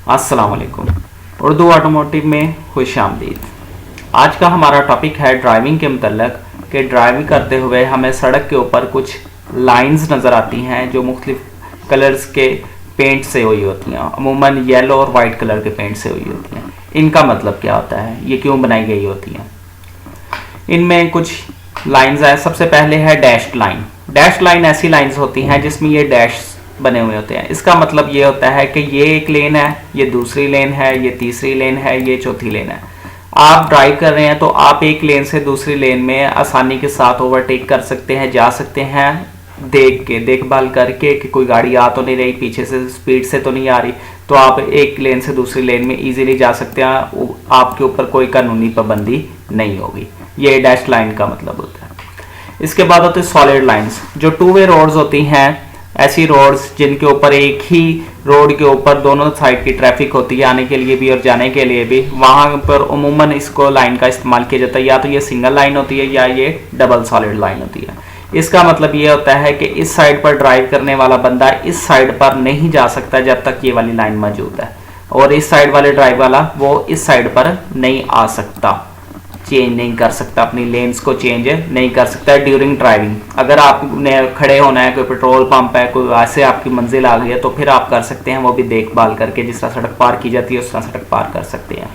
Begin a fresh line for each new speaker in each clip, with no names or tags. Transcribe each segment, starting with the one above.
अस्सलाम वालेकुम। उर्दू ऑटोमोटिव में खुश आमदीद। आज का हमारा टॉपिक है ड्राइविंग के मतलब कि ड्राइविंग करते हुए हमें सड़क के ऊपर कुछ लाइंस नज़र आती हैं जो मुख्तलिफ कलर्स के पेंट से हुई होती हैं, अमूमन येलो और वाइट कलर के पेंट से हुई होती हैं। इनका मतलब क्या होता है, ये क्यों बनाई गई होती हैं? इनमें कुछ लाइंस हैं। सबसे पहले है डैश्ड लाइन। डैश्ड लाइन ऐसी लाइंस होती हैं जिसमें ये डैश बने हुए होते हैं। इसका मतलब ये होता है कि ये एक लेन है, ये दूसरी लेन है, ये तीसरी लेन है, ये चौथी लेन है। आप ड्राइव कर रहे हैं तो आप एक लेन से दूसरी लेन में आसानी के साथ ओवरटेक कर सकते हैं, जा सकते हैं, देखभाल करके कि कोई गाड़ी आ तो नहीं रही, पीछे से स्पीड से तो नहीं आ रही, तो आप एक लेन से दूसरी लेन में इजीली जा सकते हैं। आपके ऊपर कोई कानूनी पाबंदी नहीं होगी। ये डैश लाइन का मतलब होता है। इसके बाद होते हैं सॉलिड लाइंस, जो टू वे रोड्स होती हैं। ऐसी रोड्स जिनके ऊपर एक ही रोड के ऊपर दोनों साइड की ट्रैफिक होती है, आने के लिए भी और जाने के लिए भी, वहाँ पर उमूमन इसको लाइन का इस्तेमाल किया जाता है। या तो ये सिंगल लाइन होती है या ये डबल सॉलिड लाइन होती है। इसका मतलब ये होता है कि इस साइड पर ड्राइव करने वाला बंदा इस साइड पर नहीं जा सकता जब तक ये वाली लाइन मौजूद है, और इस साइड वाले ड्राइव वाला वो इस साइड पर नहीं आ सकता, चेंज नहीं कर सकता, अपनी लेन्स को चेंज नहीं कर सकता ड्यूरिंग ड्राइविंग। अगर आपने खड़े होना है, कोई पेट्रोल पंप है, कोई ऐसे आपकी मंजिल आ गई है, तो फिर आप कर सकते हैं, वो भी देखभाल करके, जिस तरह सड़क पार की जाती है उस तरह सड़क पार कर सकते हैं।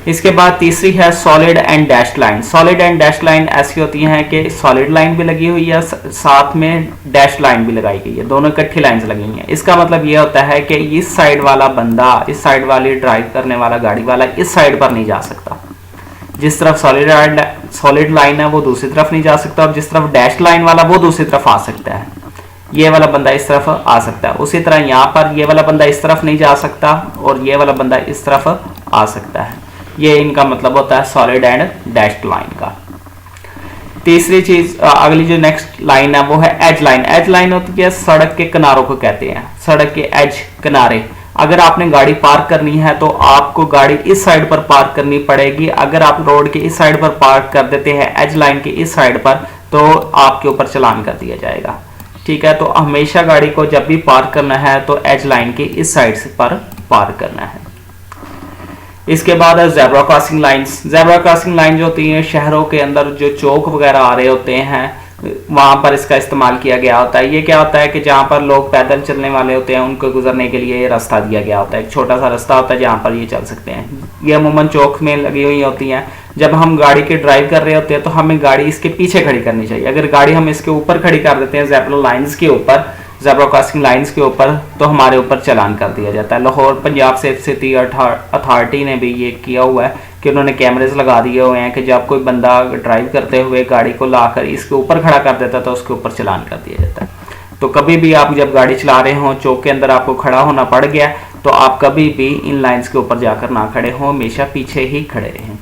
इसके बाद तीसरी है solid and dash line. Solid and dash line ऐसी होती हैं कि सॉलिड लाइन भी लगी हुई है, साथ में डैश लाइन भी लगाई गई है, दोनों इकट्ठी लाइंस लगी हुई हैं। इसका मतलब ये होता है कि इस साइड वाला बंदा, इस साइड वाली ड्राइव करने वाला गाड़ी वाला इस साइड पर नहीं जा सकता। जिस तरफ सॉलिड लाइन है वो दूसरी तरफ नहीं जा सकता, और जिस तरफ डैश लाइन वाला वो दूसरी तरफ आ सकता है। ये वाला बंदा इस तरफ आ सकता है। उसी तरह यहाँ पर ये वाला बंदा इस तरफ नहीं जा सकता और ये वाला बंदा इस तरफ आ सकता है। ये इनका मतलब होता है सॉलिड एंड डैश लाइन का। तीसरी चीज, अगली जो नेक्स्ट लाइन है वो है एज लाइन। एज लाइन होती है सड़क के किनारों को कहते हैं, सड़क के एज, किनारे। अगर आपने गाड़ी पार्क करनी है तो आपको गाड़ी इस साइड पर पार्क करनी पड़ेगी। अगर आप रोड के इस साइड पर पार्क कर देते हैं, एज लाइन के इस साइड पर, तो आपके ऊपर चालान कर दिया जाएगा। ठीक है, तो हमेशा गाड़ी को जब भी पार्क करना है तो एज लाइन के इस साइड पर पार्क करना है। इसके बाद है zebra crossing lines. Zebra crossing line जो होती है शहरों के अंदर जो चौक वगैरह आ रहे होते हैं, वहां पर इसका इस्तेमाल किया गया होता है। ये क्या होता है कि जहां पर लोग पैदल चलने वाले होते हैं उनको गुजरने के लिए ये रास्ता दिया गया होता है। एक छोटा सा रास्ता होता है जहां पर ये चल सकते हैं। ये अमूमन चौक में लगी हुई होती हैं। जब हम गाड़ी के ड्राइव कर रहे होते हैं तो हमें गाड़ी इसके पीछे खड़ी करनी चाहिए। अगर गाड़ी हम इसके ऊपर खड़ी कर देते हैं, ज़ेब्रा लाइंस के ऊपर, ज़ेब्रा क्रॉसिंग लाइंस के ऊपर, तो हमारे ऊपर चालान कर दिया जाता है। Lahore Punjab safe city authority ने भी ये किया हुआ है कि उन्होंने कैमरेज लगा दिए हुए हैं कि जब कोई बंदा ड्राइव करते हुए गाड़ी को लाकर इसके ऊपर खड़ा कर देता है तो उसके ऊपर चालान कर दिया जाता है। तो कभी भी आप जब गाड़ी चला रहे हों, चौक के अंदर आपको खड़ा होना पड़ गया, तो आप कभी भी इन लाइंस के ऊपर जाकर ना खड़े हों, हमेशा पीछे ही खड़े रहें।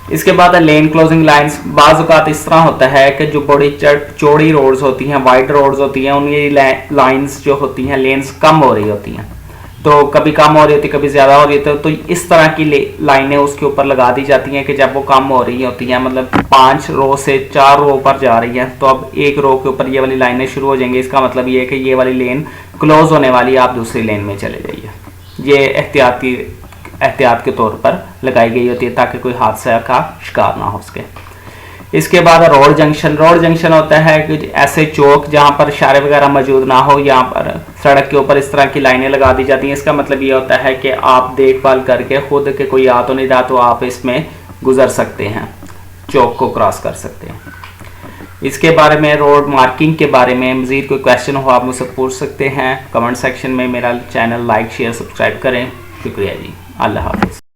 इसके बाद है लेन क्लोजिंग लाइंस। बाज़ औक़ात इस तरह होता है कि जो बड़ी चौड़ी रोड्स होती हैं, वाइड रोड्स होती हैं, उनकी लाइंस जो होती हैं, लेन्स कम हो रही होती हैं, तो कभी कम हो रही होती है, कभी ज़्यादा हो रही होती है, तो इस तरह की लाइनें उसके ऊपर लगा दी जाती हैं कि जब वो कम हो रही होती हैं, मतलब 5 रो से 4 रो पर जा रही हैं, तो अब एक रो के ऊपर ये वाली लाइनें शुरू हो जाएंगी। इसका मतलब ये है कि ये वाली लेन क्लोज होने वाली है, आप दूसरी लेन में चले जाइए। ये एहतियात के तौर पर लगाई गई होती है ताकि कोई हादसा का शिकार ना हो सके। इसके बाद रोड जंक्शन। रोड जंक्शन होता है कि ऐसे चौक जहां पर इशारे वगैरह मौजूद ना हो, यहाँ पर सड़क के ऊपर इस तरह की लाइनें लगा दी जाती हैं। इसका मतलब ये होता है कि आप देखभाल करके खुद के कोई आ तो नहीं रहा तो आप इसमें गुजर सकते हैं, चौक को क्रॉस कर सकते हैं। इसके बारे में, रोड मार्किंग के बारे में मज़ीद कोई क्वेश्चन हो आप मुझसे पूछ सकते हैं कमेंट सेक्शन में। मेरा चैनल लाइक शेयर सब्सक्राइब करें। शुक्रिया जी, अल्लाह हाफ़िज़।